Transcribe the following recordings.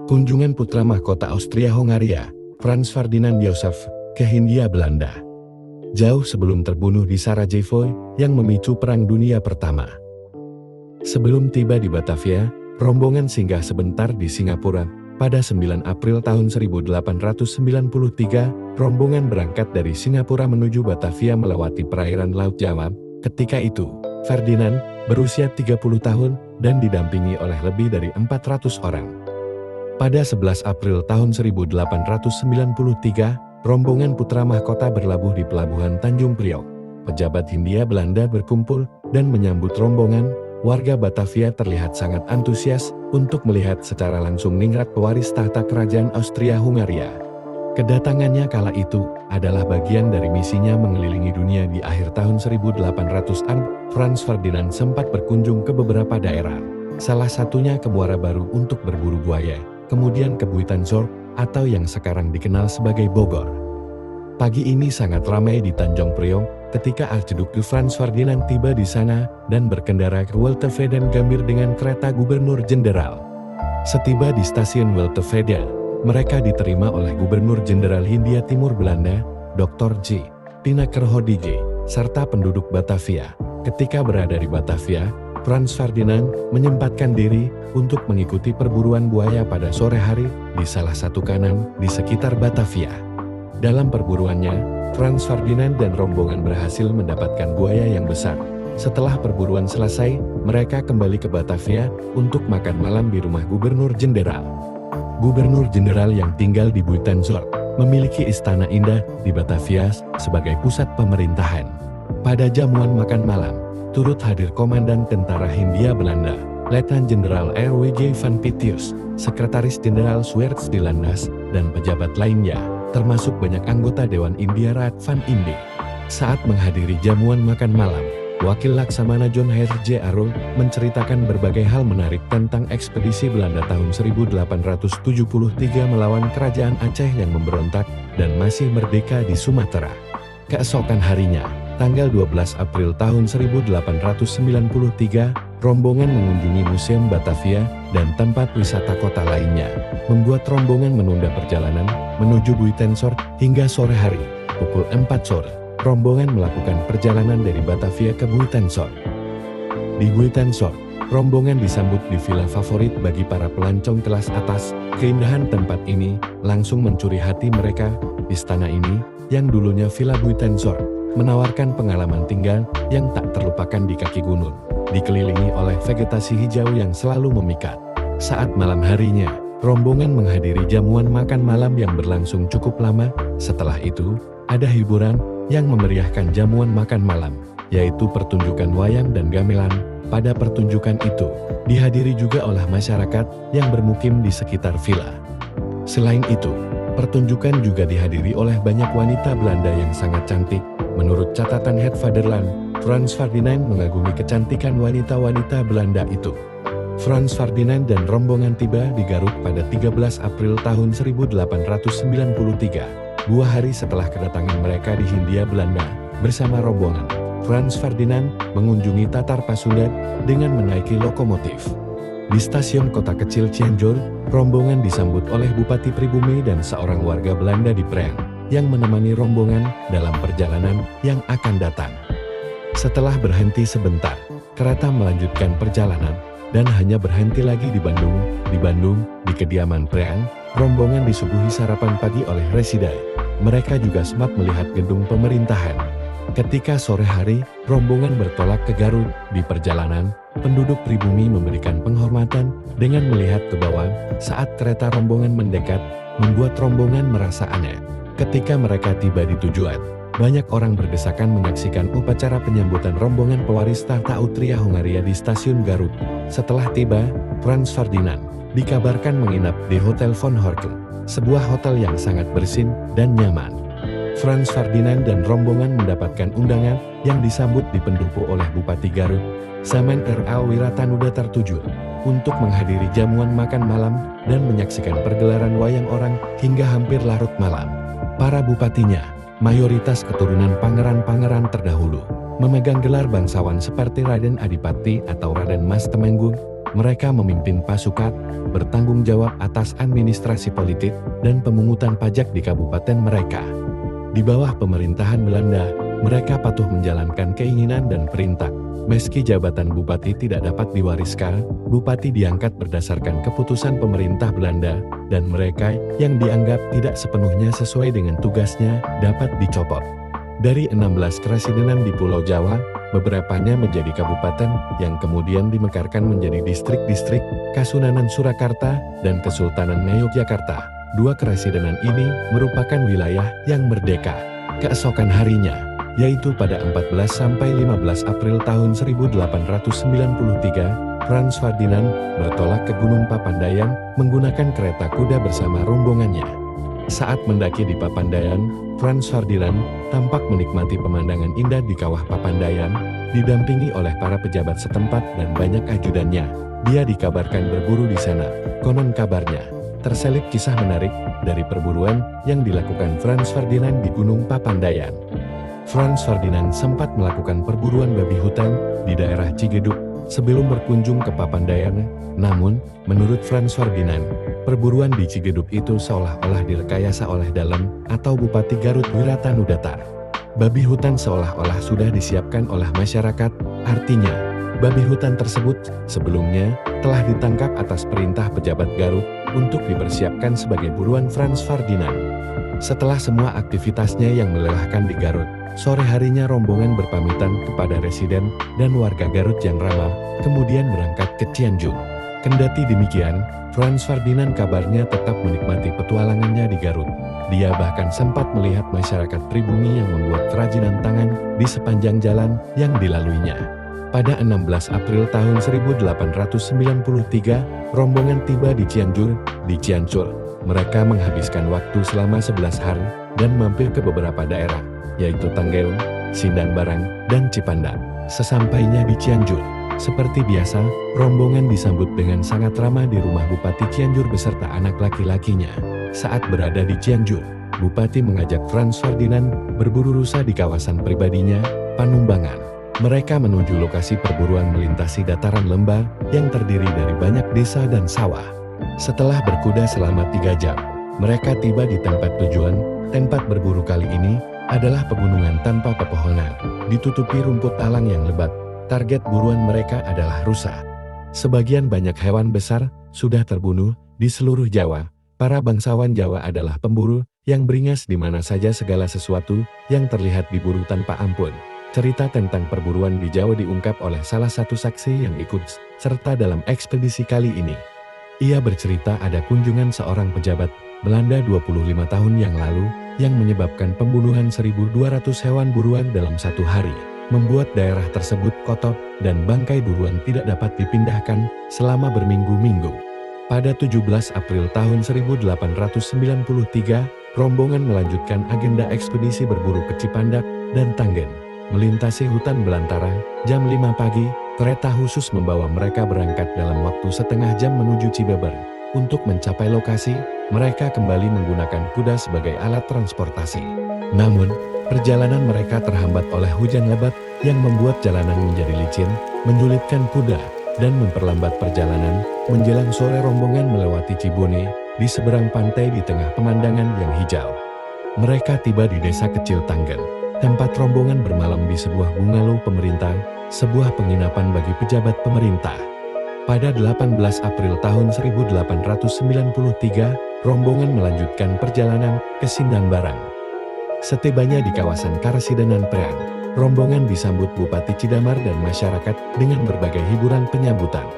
Kunjungan putra mahkota Austria-Hongaria, Frans Ferdinand Joseph, ke Hindia Belanda. Jauh sebelum terbunuh di Sarajevo yang memicu Perang Dunia Pertama. Sebelum tiba di Batavia, rombongan singgah sebentar di Singapura. Pada 9 April tahun 1893, rombongan berangkat dari Singapura menuju Batavia melewati perairan Laut Jawa. Ketika itu, Ferdinand berusia 30 tahun dan didampingi oleh lebih dari 400 orang. Pada 11 April tahun 1893, rombongan putra mahkota berlabuh di pelabuhan Tanjung Priok. Pejabat Hindia Belanda berkumpul dan menyambut rombongan. Warga Batavia terlihat sangat antusias untuk melihat secara langsung ningrat pewaris tahta kerajaan Austria-Hongaria. Kedatangannya kala itu adalah bagian dari misinya mengelilingi dunia di akhir tahun 1800-an. Frans Ferdinand sempat berkunjung ke beberapa daerah, salah satunya ke Muara Baru untuk berburu buaya, kemudian ke Buitenzorg atau yang sekarang dikenal sebagai Bogor. Pagi ini sangat ramai di Tanjung Priok ketika Archduke Frans Ferdinand tiba di sana dan berkendara ke Weltevreden Gambir dengan kereta Gubernur Jenderal. Setiba di stasiun Weltevreden, mereka diterima oleh Gubernur Jenderal Hindia Timur Belanda, Dr. J. Pinakerhodije, serta penduduk Batavia. Ketika berada di Batavia, Frans Ferdinand menyempatkan diri untuk mengikuti perburuan buaya pada sore hari di salah satu kanal di sekitar Batavia. Dalam perburuannya, Frans Ferdinand dan rombongan berhasil mendapatkan buaya yang besar. Setelah perburuan selesai, mereka kembali ke Batavia untuk makan malam di rumah Gubernur Jenderal. Gubernur Jenderal yang tinggal di Buitenzorg memiliki istana indah di Batavia sebagai pusat pemerintahan. Pada jamuan makan malam, turut hadir Komandan Tentara Hindia Belanda, Letnan Jenderal R.W.J. van Pitius, Sekretaris Jenderal Sweerts de Landas, dan pejabat lainnya, termasuk banyak anggota Dewan India Raad van Inde. Saat menghadiri jamuan makan malam, Wakil Laksamana John Herje Arrow menceritakan berbagai hal menarik tentang ekspedisi Belanda tahun 1873 melawan kerajaan Aceh yang memberontak dan masih merdeka di Sumatera. Keesokan harinya, tanggal 12 April tahun 1893, rombongan mengunjungi Museum Batavia dan tempat wisata kota lainnya, membuat rombongan menunda perjalanan menuju Buitenzorg hingga sore hari. Pukul 4 sore, rombongan melakukan perjalanan dari Batavia ke Buitenzorg. Di Buitenzorg, rombongan disambut di villa favorit bagi para pelancong kelas atas. Keindahan tempat ini langsung mencuri hati mereka. Istana ini, yang dulunya Villa Buitenzorg, menawarkan pengalaman tinggal yang tak terlupakan di kaki gunung, dikelilingi oleh vegetasi hijau yang selalu memikat. Saat malam harinya, rombongan menghadiri jamuan makan malam yang berlangsung cukup lama. Setelah itu, ada hiburan yang memeriahkan jamuan makan malam, yaitu pertunjukan wayang dan gamelan. Pada pertunjukan itu, dihadiri juga oleh masyarakat yang bermukim di sekitar villa. Selain itu, pertunjukan juga dihadiri oleh banyak wanita Belanda yang sangat cantik. Menurut catatan Het Vaderland, Frans Ferdinand mengagumi kecantikan wanita-wanita Belanda itu. Frans Ferdinand dan rombongan tiba di Garut pada 13 April tahun 1893, 2 hari setelah kedatangan mereka di Hindia Belanda. Bersama rombongan, Frans Ferdinand mengunjungi Tatar Pasundan dengan menaiki lokomotif. Di stasiun kota kecil Cianjur, rombongan disambut oleh Bupati Pribumi dan seorang warga Belanda di Preang, yang menemani rombongan dalam perjalanan yang akan datang. Setelah berhenti sebentar, kereta melanjutkan perjalanan, dan hanya berhenti lagi di Bandung. Di kediaman Preang, rombongan disuguhi sarapan pagi oleh Resida. Mereka juga sempat melihat gedung pemerintahan. Ketika sore hari, rombongan bertolak ke Garut. Di perjalanan, penduduk pribumi memberikan penghormatan dengan melihat ke bawah. Saat kereta rombongan mendekat, membuat rombongan merasa aneh. Ketika mereka tiba di tujuan, banyak orang berdesakan menyaksikan upacara penyambutan rombongan pewaris tahta Austria-Hongaria di stasiun Garut. Setelah tiba, Frans Ferdinand dikabarkan menginap di Hotel Von Horken, sebuah hotel yang sangat bersih dan nyaman. Frans Ferdinand dan rombongan mendapatkan undangan yang disambut di pendopo oleh Bupati Garut, Saman R.A. Wiratanuda tertuju, untuk menghadiri jamuan makan malam dan menyaksikan pergelaran wayang orang hingga hampir larut malam. Para bupatinya, mayoritas keturunan pangeran-pangeran terdahulu, memegang gelar bangsawan seperti Raden Adipati atau Raden Mas Temenggung. Mereka memimpin pasukan, bertanggung jawab atas administrasi politik dan pemungutan pajak di kabupaten mereka. Di bawah pemerintahan Belanda, mereka patuh menjalankan keinginan dan perintah. Meski jabatan bupati tidak dapat diwariskan, bupati diangkat berdasarkan keputusan pemerintah Belanda, dan mereka yang dianggap tidak sepenuhnya sesuai dengan tugasnya dapat dicopot. Dari 16 keresidenan di Pulau Jawa, beberapanya menjadi kabupaten yang kemudian dimekarkan menjadi distrik-distrik, Kasunanan Surakarta dan Kesultanan Yogyakarta. Dua keresidenan ini merupakan wilayah yang merdeka. Keesokan harinya, yaitu pada 14-15 April tahun 1893, Frans Ferdinand bertolak ke Gunung Papandayan menggunakan kereta kuda bersama rombongannya. Saat mendaki di Papandayan, Frans Ferdinand tampak menikmati pemandangan indah di kawah Papandayan, didampingi oleh para pejabat setempat dan banyak ajudannya. Dia dikabarkan berburu di sana. Konon kabarnya, terselip kisah menarik dari perburuan yang dilakukan Frans Ferdinand di Gunung Papandayan. Frans Ferdinand sempat melakukan perburuan babi hutan di daerah Cigeduk sebelum berkunjung ke Papandayan. Namun, menurut Frans Ferdinand, perburuan di Cigeduk itu seolah-olah direkayasa oleh Dalem atau Bupati Garut Wiratanudatar. Babi hutan seolah-olah sudah disiapkan oleh masyarakat, artinya, babi hutan tersebut sebelumnya telah ditangkap atas perintah pejabat Garut untuk dipersiapkan sebagai buruan Frans Ferdinand. Setelah semua aktivitasnya yang melelahkan di Garut, sore harinya rombongan berpamitan kepada residen dan warga Garut yang ramah, kemudian berangkat ke Cianjur. Kendati demikian, Frans Ferdinand kabarnya tetap menikmati petualangannya di Garut. Dia bahkan sempat melihat masyarakat pribumi yang membuat kerajinan tangan di sepanjang jalan yang dilaluinya. Pada 16 April tahun 1893, rombongan tiba di Cianjur. Di Cianjur, mereka menghabiskan waktu selama 11 hari dan mampir ke beberapa daerah, yaitu Tanggeung, Sindangbarang, dan Cipandak. Sesampainya di Cianjur, seperti biasa, rombongan disambut dengan sangat ramah di rumah Bupati Cianjur beserta anak laki-lakinya. Saat berada di Cianjur, Bupati mengajak Frans Ferdinand berburu rusa di kawasan pribadinya, Panumbangan. Mereka menuju lokasi perburuan melintasi dataran lembah yang terdiri dari banyak desa dan sawah. Setelah berkuda selama 3 jam, mereka tiba di tempat tujuan. Tempat berburu kali ini adalah pegunungan tanpa pepohonan, ditutupi rumput alang yang lebat. Target buruan mereka adalah rusa. Sebagian banyak hewan besar sudah terbunuh di seluruh Jawa. Para bangsawan Jawa adalah pemburu yang beringas di mana saja segala sesuatu yang terlihat diburu tanpa ampun. Cerita tentang perburuan di Jawa diungkap oleh salah satu saksi yang ikut serta dalam ekspedisi kali ini. Ia bercerita ada kunjungan seorang pejabat Belanda 25 tahun yang lalu yang menyebabkan pembunuhan 1.200 hewan buruan dalam satu hari, membuat daerah tersebut kotor dan bangkai buruan tidak dapat dipindahkan selama berminggu-minggu. Pada 17 April tahun 1893, rombongan melanjutkan agenda ekspedisi berburu ke Cipandak dan Tanggen. Melintasi hutan belantara, jam 5 pagi, kereta khusus membawa mereka berangkat dalam waktu setengah jam menuju Cibeber. Untuk mencapai lokasi, mereka kembali menggunakan kuda sebagai alat transportasi. Namun, perjalanan mereka terhambat oleh hujan lebat yang membuat jalanan menjadi licin, menyulitkan kuda, dan memperlambat perjalanan. Menjelang sore rombongan melewati Cibone, di seberang pantai di tengah pemandangan yang hijau. Mereka tiba di desa kecil Tanggen. Tempat rombongan bermalam di sebuah bungalow pemerintah, sebuah penginapan bagi pejabat pemerintah. Pada 18 April tahun 1893, rombongan melanjutkan perjalanan ke Sindangbarang. Setibanya di kawasan Karesidenan Prean, rombongan disambut Bupati Cidamar dan masyarakat dengan berbagai hiburan penyambutan.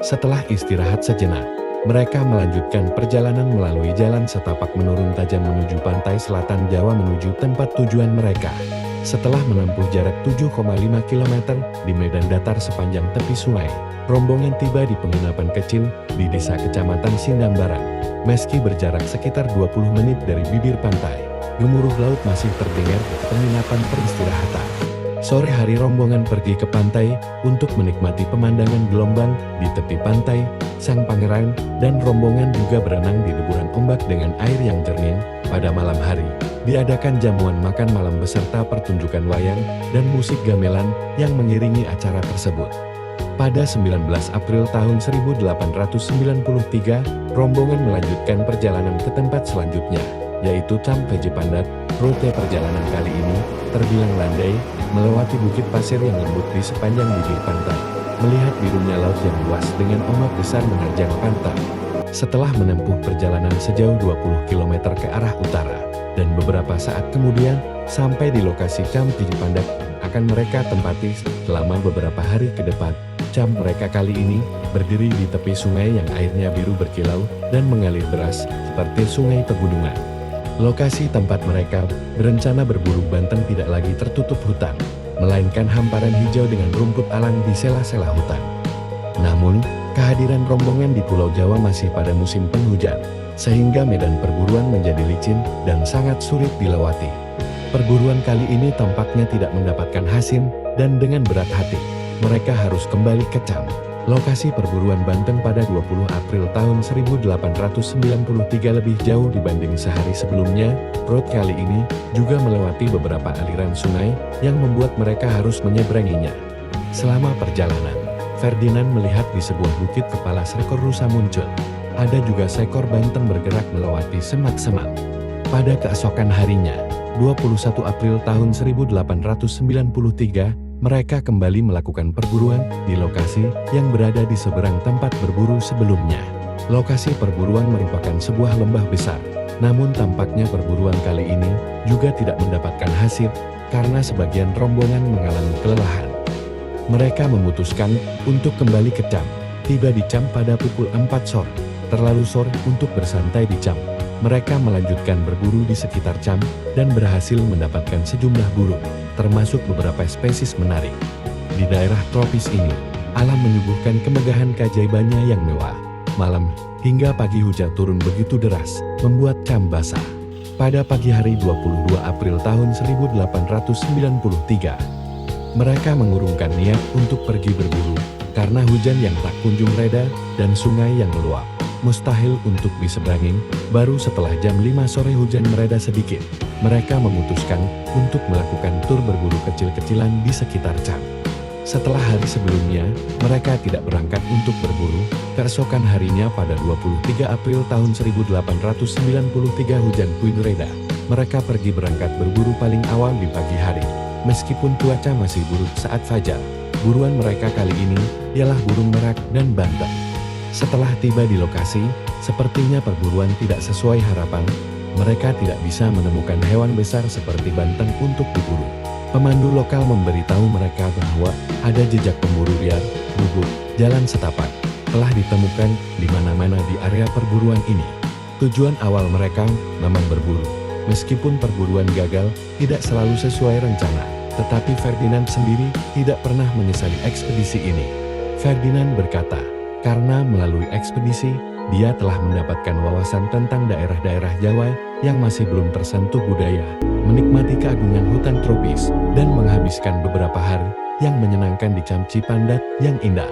Setelah istirahat sejenak, mereka melanjutkan perjalanan melalui jalan setapak menurun tajam menuju pantai selatan Jawa menuju tempat tujuan mereka. Setelah menempuh jarak 7,5 km di medan datar sepanjang tepi sungai, rombongan tiba di penginapan kecil di desa kecamatan Sindangbarang. Meski berjarak sekitar 20 menit dari bibir pantai, gemuruh laut masih terdengar di penginapan peristirahatan. Sore hari rombongan pergi ke pantai untuk menikmati pemandangan gelombang di tepi pantai. Sang pangeran dan rombongan juga berenang di deburan ombak dengan air yang jernih. Pada malam hari, diadakan jamuan makan malam beserta pertunjukan wayang dan musik gamelan yang mengiringi acara tersebut. Pada 19 April tahun 1893, rombongan melanjutkan perjalanan ke tempat selanjutnya, yaitu sampai Cipandak. Rute perjalanan kali ini terbilang landai, melewati bukit pasir yang lembut di sepanjang bibir pantai, melihat birunya laut yang luas dengan ombak besar menerjang pantai. Setelah menempuh perjalanan sejauh 20 km ke arah utara, dan beberapa saat kemudian sampai di lokasi camp di Cipandak, akan mereka tempati selama beberapa hari ke depan. Camp mereka kali ini berdiri di tepi sungai yang airnya biru berkilau dan mengalir deras seperti sungai pegunungan. Lokasi tempat mereka berencana berburu banteng tidak lagi tertutup hutan, melainkan hamparan hijau dengan rumput alang di sela-sela hutan. Namun, kehadiran rombongan di Pulau Jawa masih pada musim penghujan, sehingga medan perburuan menjadi licin dan sangat sulit dilewati. Perburuan kali ini tampaknya tidak mendapatkan hasil, dan dengan berat hati, mereka harus kembali ke camp. Lokasi perburuan banteng pada 20 April tahun 1893 lebih jauh dibanding sehari sebelumnya. Rute kali ini juga melewati beberapa aliran sungai yang membuat mereka harus menyeberanginya. Selama perjalanan, Ferdinand melihat di sebuah bukit kepala seekor rusa muncul. Ada juga seekor banteng bergerak melewati semak-semak. Pada keesokan harinya, 21 April tahun 1893, mereka kembali melakukan perburuan di lokasi yang berada di seberang tempat berburu sebelumnya. Lokasi perburuan merupakan sebuah lembah besar, namun tampaknya perburuan kali ini juga tidak mendapatkan hasil karena sebagian rombongan mengalami kelelahan. Mereka memutuskan untuk kembali ke camp. Tiba di camp pada pukul 4 sore, terlalu sore untuk bersantai di camp. Mereka melanjutkan berburu di sekitar camp dan berhasil mendapatkan sejumlah burung, termasuk beberapa spesies menarik. Di daerah tropis ini, alam menyuguhkan kemegahan keajaibannya yang mewah. Malam hingga pagi hujan turun begitu deras, membuat camp basah. Pada pagi hari 22 April tahun 1893, mereka mengurungkan niat untuk pergi berburu, karena hujan yang tak kunjung reda dan sungai yang meluap. Mustahil untuk diseberangin. Baru setelah jam 5 sore hujan mereda sedikit, mereka memutuskan untuk melakukan tur berburu kecil-kecilan di sekitar camp. Setelah hari sebelumnya, mereka tidak berangkat untuk berburu. Keesokan harinya pada 23 April tahun 1893 hujan pun reda. Mereka pergi berangkat berburu paling awal di pagi hari. Meskipun cuaca masih buruk saat fajar, buruan mereka kali ini ialah burung merak dan banteng. Setelah tiba di lokasi, sepertinya perburuan tidak sesuai harapan. Mereka tidak bisa menemukan hewan besar seperti banteng untuk diburu. Pemandu lokal memberitahu mereka bahwa ada jejak pemburu liar, bubuk, jalan setapak, telah ditemukan di mana-mana di area perburuan ini. Tujuan awal mereka memang berburu. Meskipun perburuan gagal, tidak selalu sesuai rencana, tetapi Ferdinand sendiri tidak pernah menyesali ekspedisi ini. Ferdinand berkata, karena melalui ekspedisi, dia telah mendapatkan wawasan tentang daerah-daerah Jawa yang masih belum tersentuh budaya, menikmati keagungan hutan tropis, dan menghabiskan beberapa hari yang menyenangkan di camp Cipandak yang indah.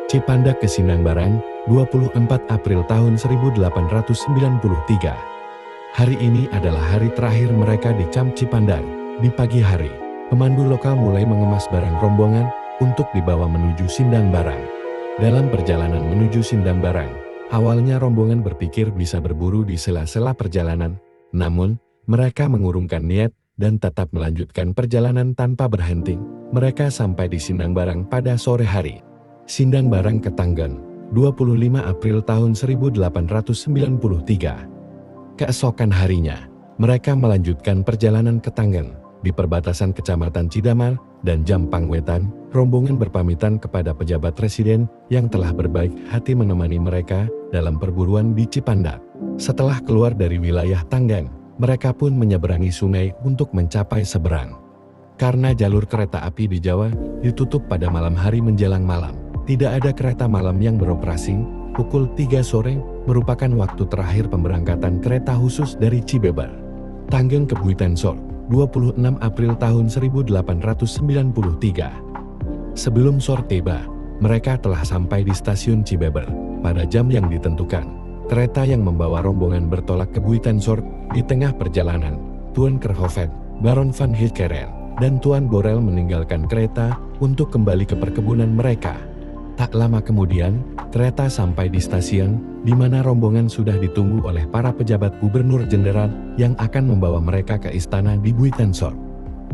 Cipandak ke Sindangbarang, 24 April tahun 1893. Hari ini adalah hari terakhir mereka di camp Cipandak. Di pagi hari, pemandu lokal mulai mengemas barang rombongan untuk dibawa menuju Sindangbarang. Dalam perjalanan menuju Sindangbarang, awalnya rombongan berpikir bisa berburu di sela-sela perjalanan, namun mereka mengurungkan niat dan tetap melanjutkan perjalanan tanpa berhenti. Mereka sampai di Sindangbarang pada sore hari. Sindangbarang Ketanggan, 25 April tahun 1893. Keesokan harinya, mereka melanjutkan perjalanan ke Tanggen. Di perbatasan Kecamatan Cidamar dan Jampang Wetan, rombongan berpamitan kepada pejabat residen yang telah berbaik hati menemani mereka dalam perburuan di Cipandak. Setelah keluar dari wilayah Tanggen, mereka pun menyeberangi sungai untuk mencapai seberang. Karena jalur kereta api di Jawa ditutup pada malam hari menjelang malam, tidak ada kereta malam yang beroperasi. Pukul 3 sore merupakan waktu terakhir pemberangkatan kereta khusus dari Cibeber. Tanggen ke Buitensor, 26 April tahun 1893. Sebelum sore tiba, mereka telah sampai di stasiun Cibeber pada jam yang ditentukan. Kereta yang membawa rombongan bertolak ke Buitensor. Di tengah perjalanan, Tuan Kerhoven, Baron van Hickeren, dan Tuan Borel meninggalkan kereta untuk kembali ke perkebunan mereka. Tak lama kemudian, kereta sampai di stasiun, di mana rombongan sudah ditunggu oleh para pejabat gubernur jenderal yang akan membawa mereka ke istana di Buitenzorg.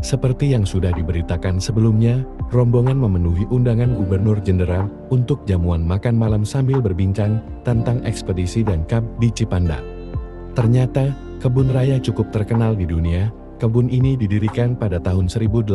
Seperti yang sudah diberitakan sebelumnya, rombongan memenuhi undangan gubernur jenderal untuk jamuan makan malam sambil berbincang tentang ekspedisi dan kamp di Cipandak. Ternyata, kebun raya cukup terkenal di dunia. Kebun ini didirikan pada tahun 1818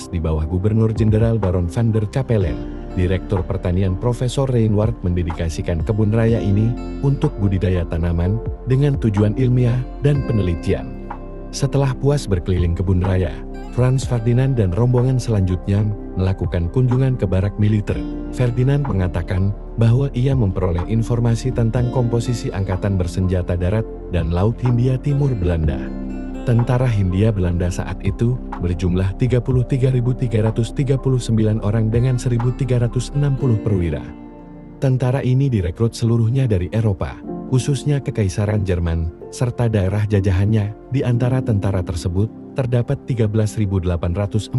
di bawah Gubernur Jenderal Baron van der Capellen. Direktur Pertanian Profesor Reinward mendedikasikan kebun raya ini untuk budidaya tanaman dengan tujuan ilmiah dan penelitian. Setelah puas berkeliling kebun raya, Franz Ferdinand dan rombongan selanjutnya melakukan kunjungan ke barak militer. Ferdinand mengatakan bahwa ia memperoleh informasi tentang komposisi angkatan bersenjata darat dan Laut Hindia Timur Belanda. Tentara Hindia Belanda saat itu berjumlah 33.339 orang dengan 1.360 perwira. Tentara ini direkrut seluruhnya dari Eropa, khususnya Kekaisaran Jerman, serta daerah jajahannya. Di antara tentara tersebut, terdapat 13.847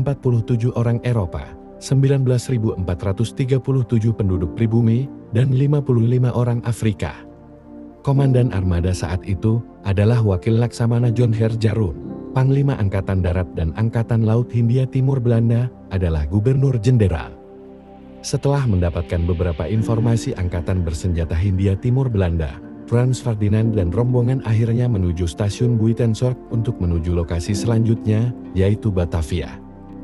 orang Eropa, 19.437 penduduk pribumi, dan 55 orang Afrika. Komandan armada saat itu adalah Wakil Laksamana John Herjarun. Panglima Angkatan Darat dan Angkatan Laut Hindia Timur Belanda adalah Gubernur Jenderal. Setelah mendapatkan beberapa informasi Angkatan Bersenjata Hindia Timur Belanda, Franz Ferdinand dan rombongan akhirnya menuju stasiun Buitenzorg untuk menuju lokasi selanjutnya, yaitu Batavia.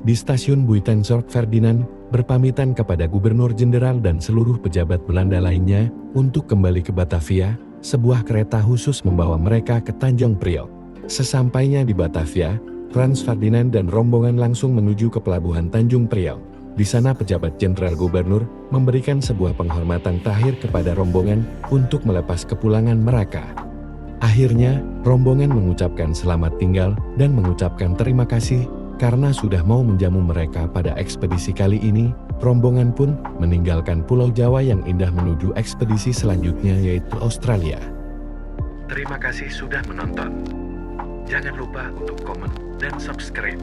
Di stasiun Buitenzorg, Ferdinand berpamitan kepada Gubernur Jenderal dan seluruh pejabat Belanda lainnya untuk kembali ke Batavia. Sebuah kereta khusus membawa mereka ke Tanjung Priok. Sesampainya di Batavia, Franz Ferdinand dan rombongan langsung menuju ke pelabuhan Tanjung Priok. Di sana pejabat Jenderal Gubernur memberikan sebuah penghormatan terakhir kepada rombongan untuk melepas kepulangan mereka. Akhirnya, rombongan mengucapkan selamat tinggal dan mengucapkan terima kasih karena sudah mau menjamu mereka pada ekspedisi kali ini. Rombongan pun meninggalkan Pulau Jawa yang indah menuju ekspedisi selanjutnya, yaitu Australia. Terima kasih sudah menonton. Jangan lupa untuk komen dan subscribe.